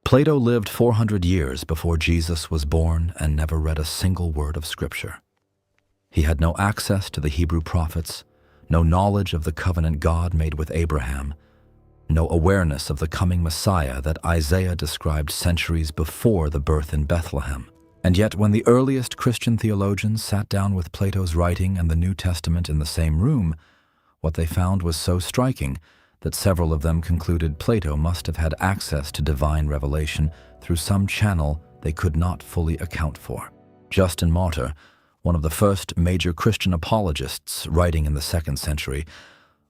Plato lived 400 years before Jesus was born and never read a single word of Scripture. He had no access to the Hebrew prophets, no knowledge of the covenant God made with Abraham, no awareness of the coming Messiah that Isaiah described centuries before the birth in Bethlehem. And yet, when the earliest Christian theologians sat down with Plato's writing and the New Testament in the same room, what they found was so striking that several of them concluded Plato must have had access to divine revelation through some channel they could not fully account for. Justin Martyr, one of the first major Christian apologists writing in the 2nd century,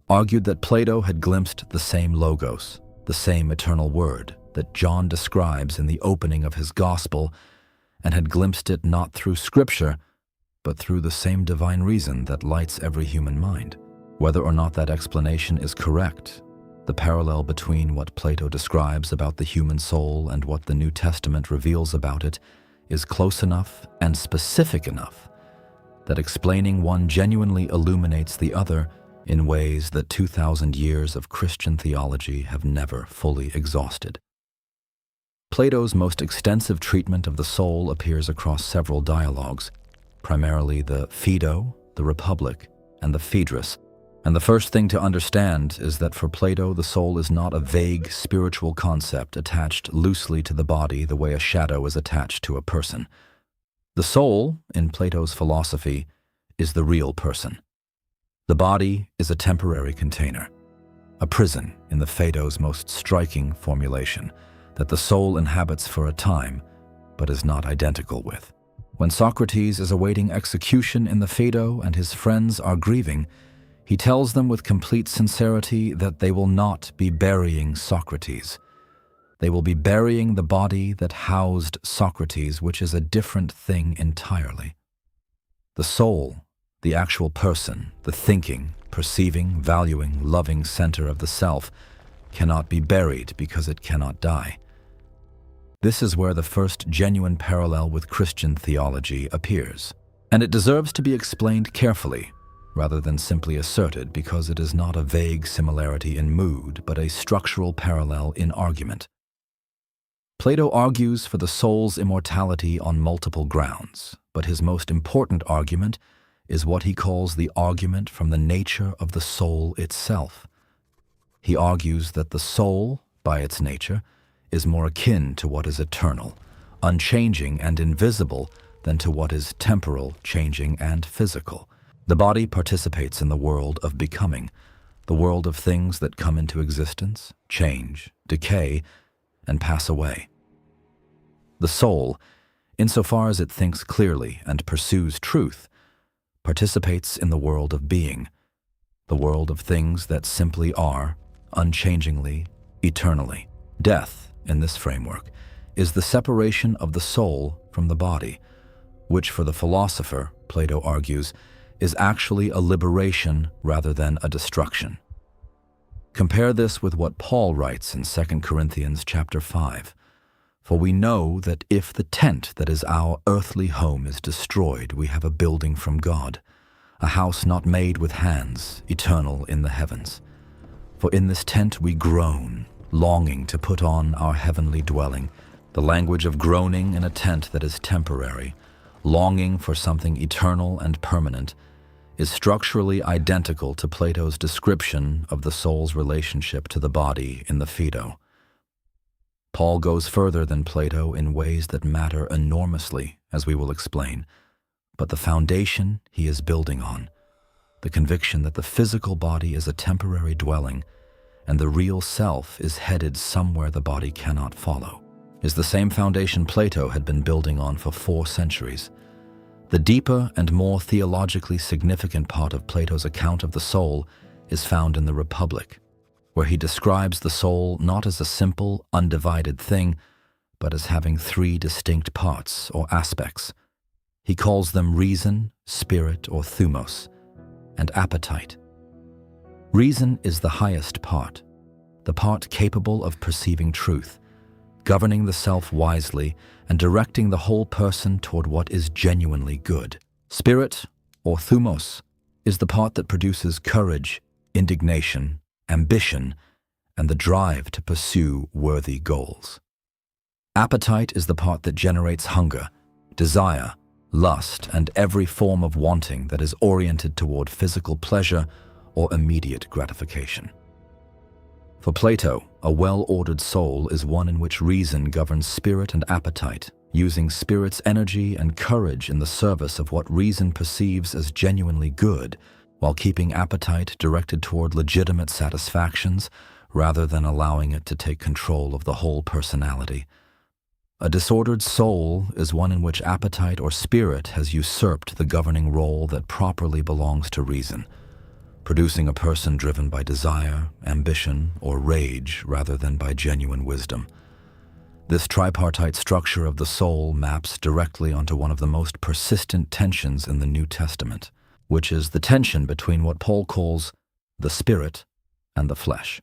argued that Plato had glimpsed the same logos, the same eternal word that John describes in the opening of his gospel, and had glimpsed it not through Scripture, but through the same divine reason that lights every human mind. Whether or not that explanation is correct, the parallel between what Plato describes about the human soul and what the New Testament reveals about it is close enough and specific enough that explaining one genuinely illuminates the other in ways that 2,000 years of Christian theology have never fully exhausted. Plato's most extensive treatment of the soul appears across several dialogues, primarily the Phaedo, the Republic, and the Phaedrus. And the first thing to understand is that for Plato, the soul is not a vague spiritual concept attached loosely to the body the way a shadow is attached to a person. The soul, in Plato's philosophy, is the real person. The body is a temporary container, a prison in the Phaedo's most striking formulation, that the soul inhabits for a time, but is not identical with. When Socrates is awaiting execution in the Phaedo and his friends are grieving, he tells them with complete sincerity that they will not be burying Socrates. They will be burying the body that housed Socrates, which is a different thing entirely. The soul, the actual person, the thinking, perceiving, valuing, loving center of the self, cannot be buried because it cannot die. This is where the first genuine parallel with Christian theology appears, and it deserves to be explained carefully, rather than simply asserted, because it is not a vague similarity in mood, but a structural parallel in argument. Plato argues for the soul's immortality on multiple grounds, but his most important argument is what he calls the argument from the nature of the soul itself. He argues that the soul, by its nature, is more akin to what is eternal, unchanging and invisible than to what is temporal, changing, and physical. The body participates in the world of becoming, the world of things that come into existence, change, decay, and pass away. The soul, insofar as it thinks clearly and pursues truth, participates in the world of being, the world of things that simply are, unchangingly, eternally. Death, in this framework, is the separation of the soul from the body, which for the philosopher, Plato argues, is actually a liberation rather than a destruction. Compare this with what Paul writes in 2 Corinthians chapter 5. For we know that if the tent that is our earthly home is destroyed, we have a building from God, a house not made with hands, eternal in the heavens. For in this tent we groan, longing to put on our heavenly dwelling, the language of groaning in a tent that is temporary, longing for something eternal and permanent, is structurally identical to Plato's description of the soul's relationship to the body in the Phaedo. Paul goes further than Plato in ways that matter enormously, as we will explain, but the foundation he is building on, the conviction that the physical body is a temporary dwelling and the real self is headed somewhere the body cannot follow, is the same foundation Plato had been building on for 4 centuries. The deeper and more theologically significant part of Plato's account of the soul is found in the Republic, where he describes the soul not as a simple, undivided thing, but as having 3 distinct parts or aspects. He calls them reason, spirit or thumos, and appetite. Reason is the highest part, the part capable of perceiving truth, governing the self wisely and directing the whole person toward what is genuinely good. Spirit, or thumos, is the part that produces courage, indignation, ambition, and the drive to pursue worthy goals. Appetite is the part that generates hunger, desire, lust, and every form of wanting that is oriented toward physical pleasure or immediate gratification. For Plato, a well-ordered soul is one in which reason governs spirit and appetite, using spirit's energy and courage in the service of what reason perceives as genuinely good, while keeping appetite directed toward legitimate satisfactions rather than allowing it to take control of the whole personality. A disordered soul is one in which appetite or spirit has usurped the governing role that properly belongs to reason, producing a person driven by desire, ambition, or rage rather than by genuine wisdom. This tripartite structure of the soul maps directly onto one of the most persistent tensions in the New Testament, which is the tension between what Paul calls the spirit and the flesh.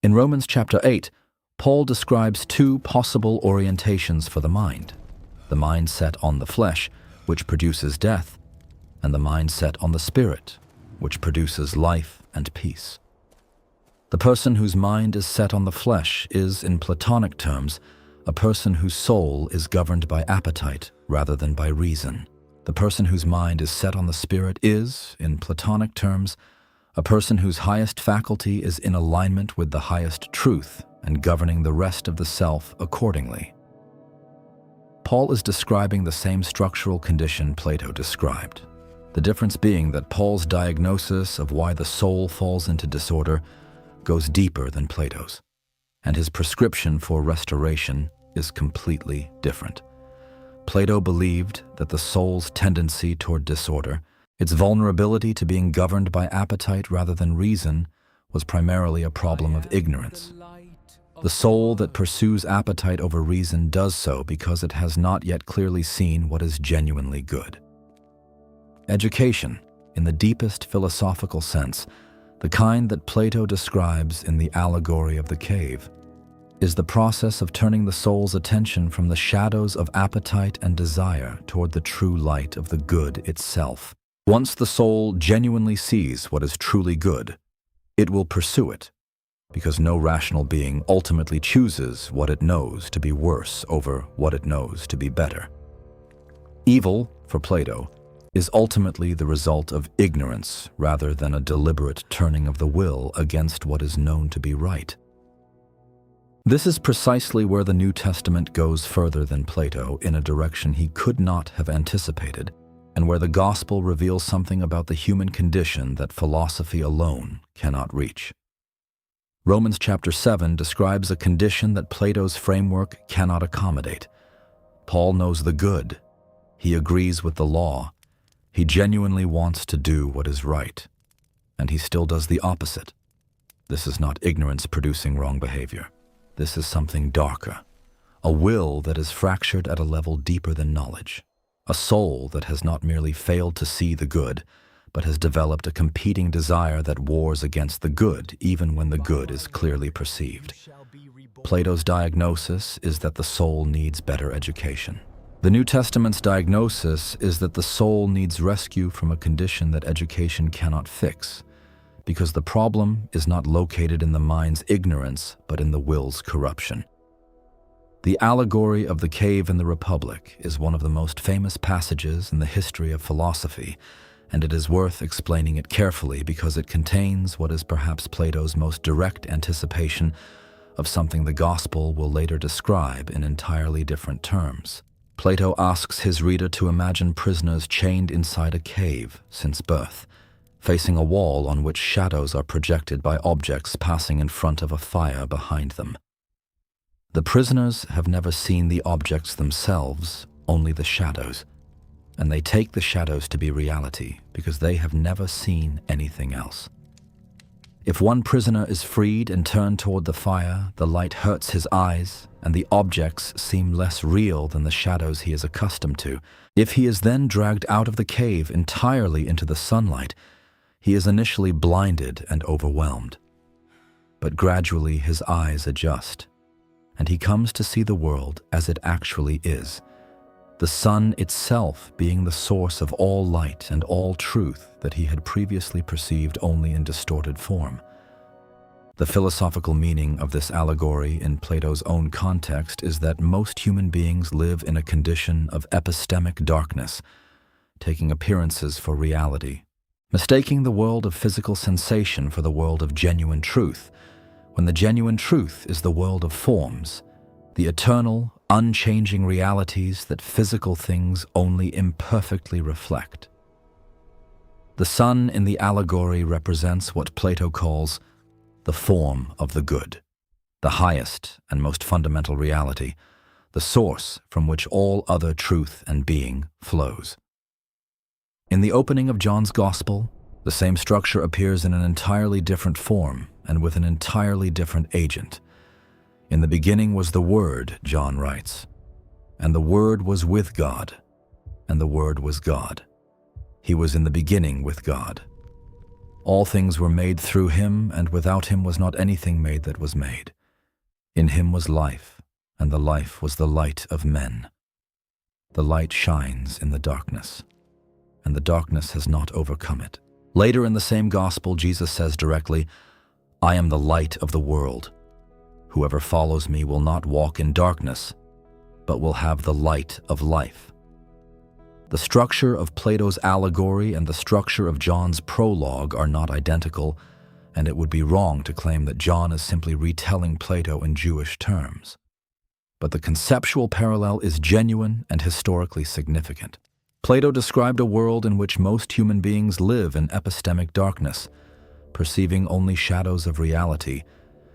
In Romans chapter 8, Paul describes two possible orientations for the mind set on the flesh, which produces death, and the mind set on the spirit, which produces life and peace. The person whose mind is set on the flesh is, in Platonic terms, a person whose soul is governed by appetite rather than by reason. The person whose mind is set on the spirit is, in Platonic terms, a person whose highest faculty is in alignment with the highest truth and governing the rest of the self accordingly. Paul is describing the same structural condition Plato described, the difference being that Paul's diagnosis of why the soul falls into disorder goes deeper than Plato's, and his prescription for restoration is completely different. Plato believed that the soul's tendency toward disorder, its vulnerability to being governed by appetite rather than reason, was primarily a problem of ignorance. The soul that pursues appetite over reason does so because it has not yet clearly seen what is genuinely good. Education, in the deepest philosophical sense, the kind that Plato describes in the allegory of the cave, is the process of turning the soul's attention from the shadows of appetite and desire toward the true light of the good itself. Once the soul genuinely sees what is truly good, it will pursue it, because no rational being ultimately chooses what it knows to be worse over what it knows to be better. Evil, for Plato, is ultimately the result of ignorance rather than a deliberate turning of the will against what is known to be right. This is precisely where the New Testament goes further than Plato in a direction he could not have anticipated, and where the gospel reveals something about the human condition that philosophy alone cannot reach. Romans chapter 7 describes a condition that Plato's framework cannot accommodate. Paul knows the good. He agrees with the law. He genuinely wants to do what is right, and he still does the opposite. This is not ignorance producing wrong behavior. This is something darker, a will that is fractured at a level deeper than knowledge, a soul that has not merely failed to see the good, but has developed a competing desire that wars against the good even when the good is clearly perceived. Plato's diagnosis is that the soul needs better education. The New Testament's diagnosis is that the soul needs rescue from a condition that education cannot fix, because the problem is not located in the mind's ignorance, but in the will's corruption. The allegory of the cave in the Republic is one of the most famous passages in the history of philosophy, and it is worth explaining it carefully because it contains what is perhaps Plato's most direct anticipation of something the Gospel will later describe in entirely different terms. Plato asks his reader to imagine prisoners chained inside a cave since birth, facing a wall on which shadows are projected by objects passing in front of a fire behind them. The prisoners have never seen the objects themselves, only the shadows, and they take the shadows to be reality because they have never seen anything else. If one prisoner is freed and turned toward the fire, the light hurts his eyes, and the objects seem less real than the shadows he is accustomed to. If he is then dragged out of the cave entirely into the sunlight, he is initially blinded and overwhelmed. But gradually his eyes adjust, and he comes to see the world as it actually is, the sun itself being the source of all light and all truth that he had previously perceived only in distorted form. The philosophical meaning of this allegory in Plato's own context is that most human beings live in a condition of epistemic darkness, taking appearances for reality, mistaking the world of physical sensation for the world of genuine truth, when the genuine truth is the world of forms, the eternal, unchanging realities that physical things only imperfectly reflect. The sun in the allegory represents what Plato calls the form of the good, the highest and most fundamental reality, the source from which all other truth and being flows. In the opening of John's Gospel, the same structure appears in an entirely different form and with an entirely different agent. In the beginning was the Word, John writes, and the Word was with God, and the Word was God. He was in the beginning with God. All things were made through him, and without him was not anything made that was made. In him was life, and the life was the light of men. The light shines in the darkness, and the darkness has not overcome it. Later in the same gospel, Jesus says directly, "I am the light of the world. Whoever follows me will not walk in darkness, but will have the light of life." The structure of Plato's allegory and the structure of John's prologue are not identical, and it would be wrong to claim that John is simply retelling Plato in Jewish terms. But the conceptual parallel is genuine and historically significant. Plato described a world in which most human beings live in epistemic darkness, perceiving only shadows of reality,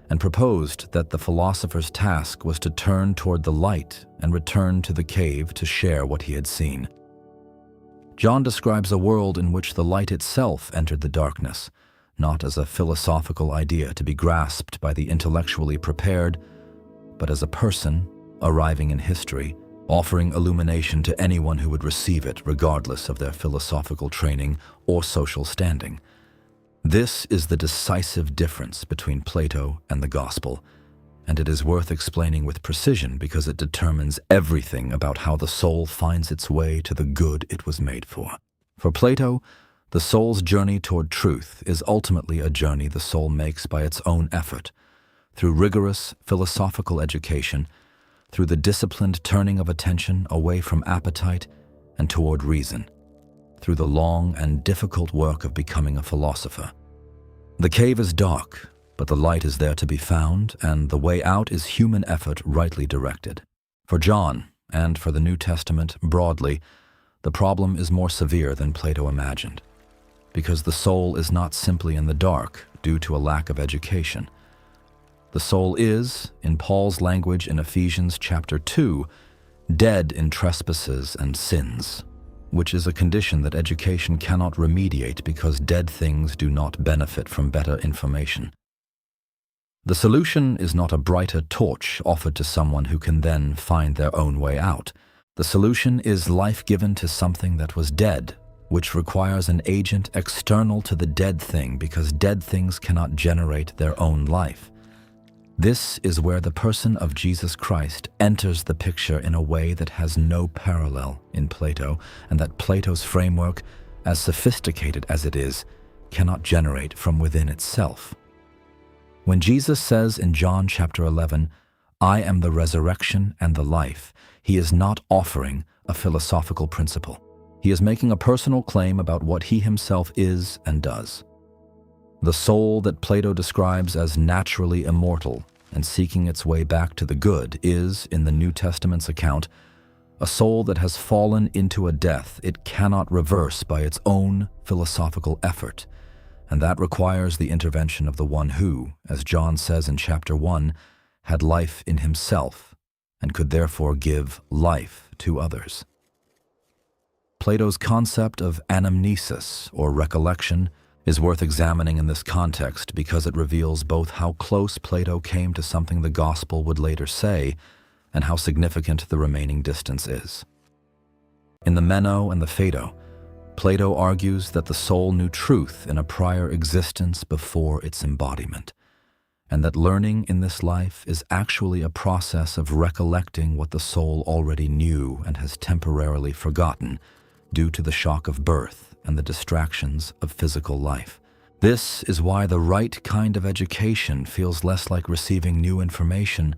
and proposed that the philosopher's task was to turn toward the light and return to the cave to share what he had seen. John describes a world in which the light itself entered the darkness, not as a philosophical idea to be grasped by the intellectually prepared, but as a person arriving in history, offering illumination to anyone who would receive it regardless of their philosophical training or social standing. This is the decisive difference between Plato and the Gospel, and it is worth explaining with precision because it determines everything about how the soul finds its way to the good it was made for. For Plato, the soul's journey toward truth is ultimately a journey the soul makes by its own effort, through rigorous philosophical education, through the disciplined turning of attention away from appetite and toward reason, through the long and difficult work of becoming a philosopher. The cave is dark, but the light is there to be found, and the way out is human effort rightly directed. For John, and for the New Testament broadly, the problem is more severe than Plato imagined, because the soul is not simply in the dark due to a lack of education. The soul is, in Paul's language in Ephesians chapter 2, dead in trespasses and sins, which is a condition that education cannot remediate because dead things do not benefit from better information. The solution is not a brighter torch offered to someone who can then find their own way out. The solution is life given to something that was dead, which requires an agent external to the dead thing because dead things cannot generate their own life. This is where the person of Jesus Christ enters the picture in a way that has no parallel in Plato, and that Plato's framework, as sophisticated as it is, cannot generate from within itself. When Jesus says in John chapter 11, "I am the resurrection and the life," he is not offering a philosophical principle. He is making a personal claim about what he himself is and does. The soul that Plato describes as naturally immortal and seeking its way back to the good is, in the New Testament's account, a soul that has fallen into a death it cannot reverse by its own philosophical effort, and that requires the intervention of the one who, as John says in chapter 1, had life in himself and could therefore give life to others. Plato's concept of anamnesis, or recollection, is worth examining in this context because it reveals both how close Plato came to something the Gospel would later say and how significant the remaining distance is. In the Meno and the Phaedo, Plato argues that the soul knew truth in a prior existence before its embodiment, and that learning in this life is actually a process of recollecting what the soul already knew and has temporarily forgotten due to the shock of birth and the distractions of physical life. This is why the right kind of education feels less like receiving new information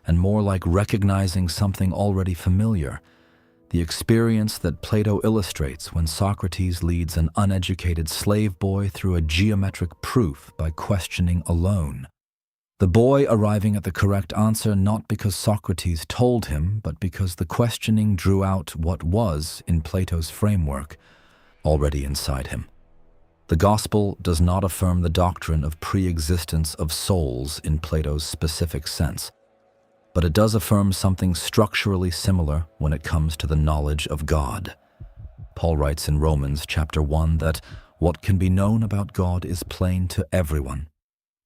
and more like recognizing something already familiar, the experience that Plato illustrates when Socrates leads an uneducated slave boy through a geometric proof by questioning alone. The boy arriving at the correct answer not because Socrates told him, but because the questioning drew out what was, in Plato's framework, already inside him. The Gospel does not affirm the doctrine of pre-existence of souls in Plato's specific sense, but it does affirm something structurally similar when it comes to the knowledge of God. Paul writes in Romans chapter 1 that what can be known about God is plain to everyone,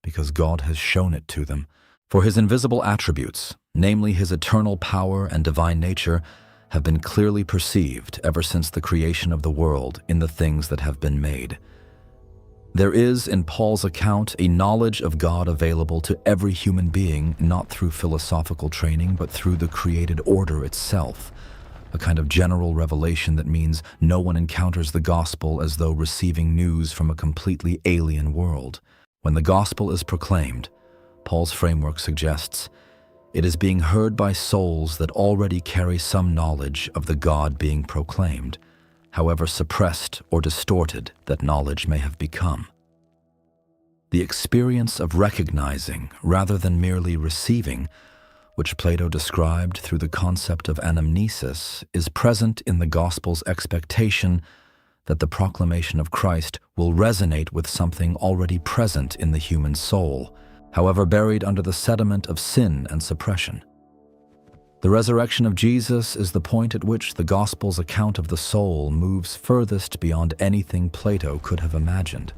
because God has shown it to them. For his invisible attributes, namely his eternal power and divine nature, have been clearly perceived ever since the creation of the world in the things that have been made. There is, in Paul's account, a knowledge of God available to every human being, not through philosophical training, but through the created order itself, a kind of general revelation that means no one encounters the gospel as though receiving news from a completely alien world. When the gospel is proclaimed, Paul's framework suggests, it is being heard by souls that already carry some knowledge of the God being proclaimed, however suppressed or distorted that knowledge may have become. The experience of recognizing rather than merely receiving, which Plato described through the concept of anamnesis, is present in the Gospel's expectation that the proclamation of Christ will resonate with something already present in the human soul, however buried under the sediment of sin and suppression. The resurrection of Jesus is the point at which the Gospel's account of the soul moves furthest beyond anything Plato could have imagined,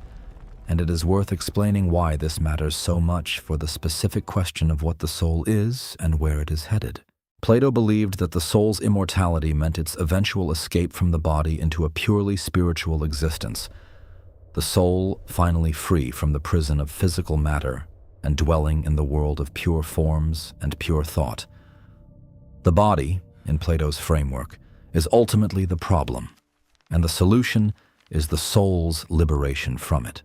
and it is worth explaining why this matters so much for the specific question of what the soul is and where it is headed. Plato believed that the soul's immortality meant its eventual escape from the body into a purely spiritual existence, the soul finally free from the prison of physical matter and dwelling in the world of pure forms and pure thought. The body, in Plato's framework, is ultimately the problem, and the solution is the soul's liberation from it.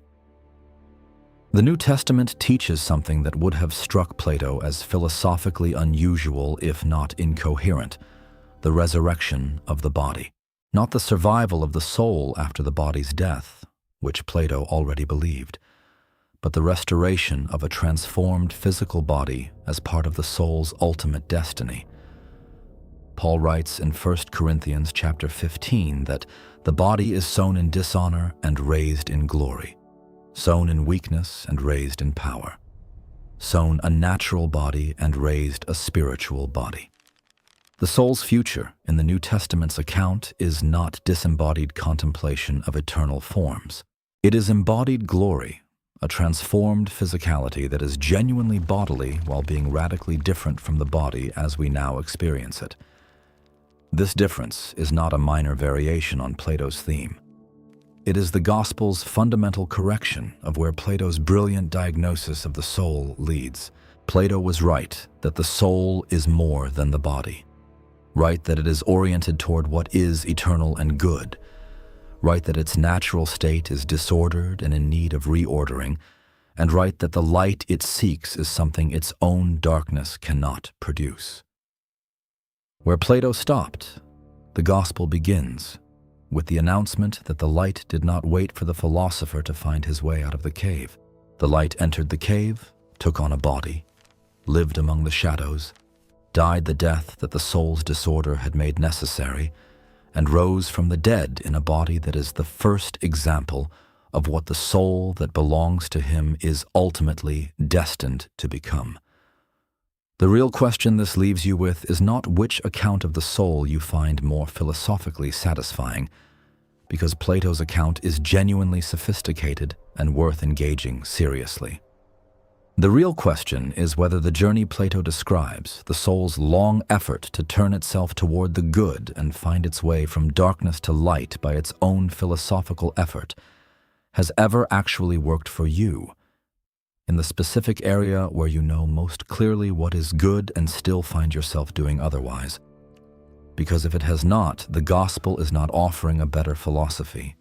The New Testament teaches something that would have struck Plato as philosophically unusual, if not incoherent: the resurrection of the body. Not the survival of the soul after the body's death, which Plato already believed, but the restoration of a transformed physical body as part of the soul's ultimate destiny. Paul writes in 1 Corinthians chapter 15 that the body is sown in dishonor and raised in glory, sown in weakness and raised in power, sown a natural body and raised a spiritual body. The soul's future in the New Testament's account is not disembodied contemplation of eternal forms. It is embodied glory, a transformed physicality that is genuinely bodily while being radically different from the body as we now experience it. This difference is not a minor variation on Plato's theme. It is the Gospel's fundamental correction of where Plato's brilliant diagnosis of the soul leads. Plato was right that the soul is more than the body, right that it is oriented toward what is eternal and good, right that its natural state is disordered and in need of reordering, and right that the light it seeks is something its own darkness cannot produce. Where Plato stopped, the Gospel begins, with the announcement that the light did not wait for the philosopher to find his way out of the cave. The light entered the cave, took on a body, lived among the shadows, died the death that the soul's disorder had made necessary, and rose from the dead in a body that is the first example of what the soul that belongs to him is ultimately destined to become. The real question this leaves you with is not which account of the soul you find more philosophically satisfying, because Plato's account is genuinely sophisticated and worth engaging seriously. The real question is whether the journey Plato describes, the soul's long effort to turn itself toward the good and find its way from darkness to light by its own philosophical effort, has ever actually worked for you, in the specific area where you know most clearly what is good and still find yourself doing otherwise. Because if it has not, the Gospel is not offering a better philosophy.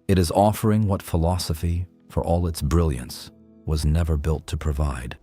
It is offering what philosophy, for all its brilliance, was never built to provide.